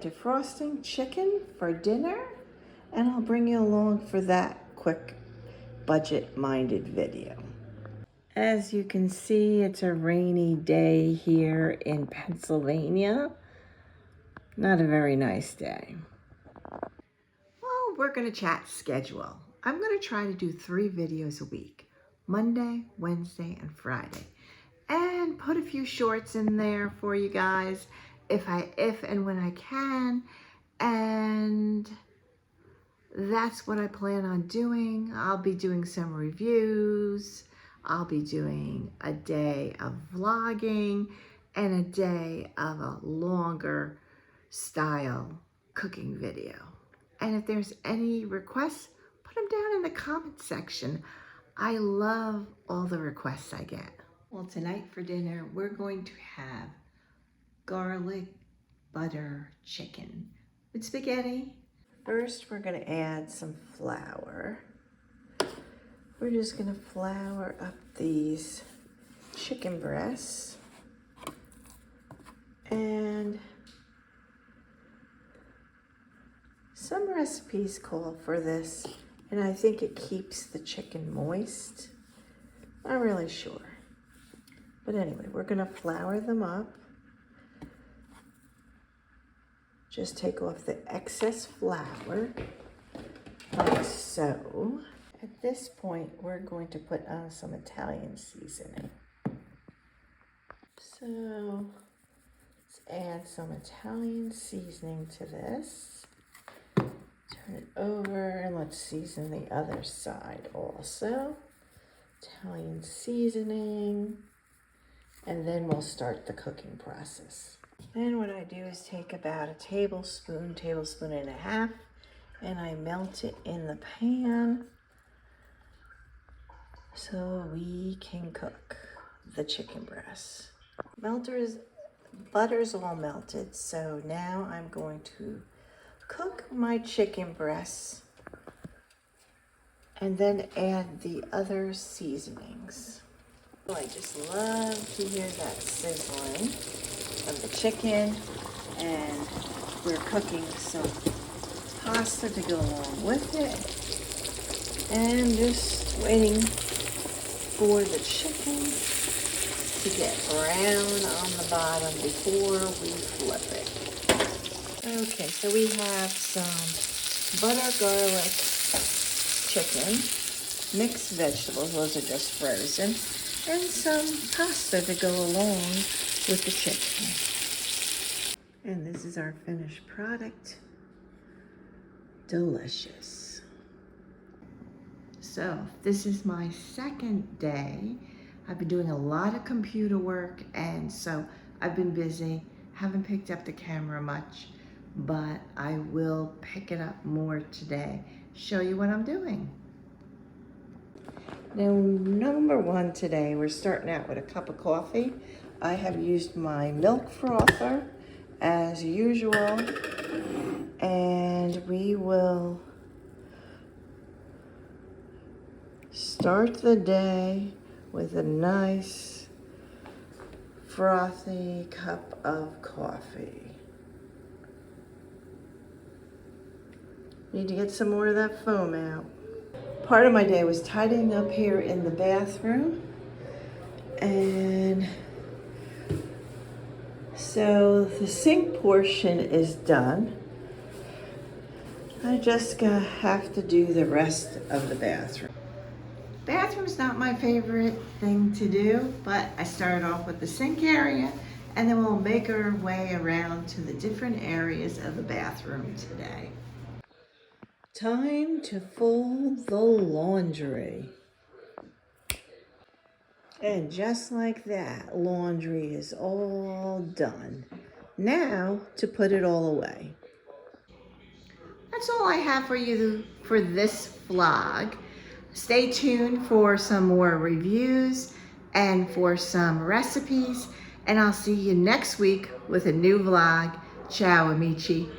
defrosting chicken for dinner, and I'll bring you along for that quick budget-minded video. As you can see, it's a rainy day here in Pennsylvania. Not a very nice day. Well, we're gonna chat schedule. I'm gonna try to do 3 videos a week, Monday, Wednesday, and Friday. And put a few shorts in there for you guys if and when I can. And that's what I plan on doing. I'll be doing some reviews. I'll be doing a day of vlogging and a day of a longer style cooking video. And if there's any requests, put them down in the comment section. I love all the requests I get. Well, tonight for dinner, we're going to have garlic butter chicken with spaghetti. First, we're gonna add some flour. We're just gonna flour up these chicken breasts. And some recipes call for this, and I think it keeps the chicken moist. Not really sure. But anyway, we're gonna flour them up. Just take off the excess flour, like so. At this point, we're going to put on some Italian seasoning. So, let's add some Italian seasoning to this. Turn it over and let's season the other side also. Italian seasoning. And then we'll start the cooking process. Then what I do is take about a tablespoon and a half, and I melt it in the pan so we can cook the chicken breasts. Butter's all melted, so now I'm going to cook my chicken breasts and then add the other seasonings. I just love to hear that sizzling of the chicken, and we're cooking some pasta to go along with it, and just waiting for the chicken to get brown on the bottom before we flip it. Okay, so we have some butter garlic chicken, mixed vegetables, those are just frozen, and some pasta to go along with the chicken. And this is our finished product. Delicious. So this is my second day. I've been doing a lot of computer work, and so I've been busy. Haven't picked up the camera much, but I will pick it up more today. Show you what I'm doing. Now, number 1 today, we're starting out with a cup of coffee. I have used my milk frother as usual, and we will start the day with a nice frothy cup of coffee. Need to get some more of that foam out. Part of my day was tidying up here in the bathroom, and so the sink portion is done. I just have to do the rest of the bathroom. Bathroom's not my favorite thing to do, but I started off with the sink area, and then we'll make our way around to the different areas of the bathroom today. Time to fold the laundry. And just like that, laundry is all done. Now to put it all away. That's all I have for you for this vlog. Stay tuned for some more reviews and for some recipes, and I'll see you next week with a new vlog. Ciao, amici.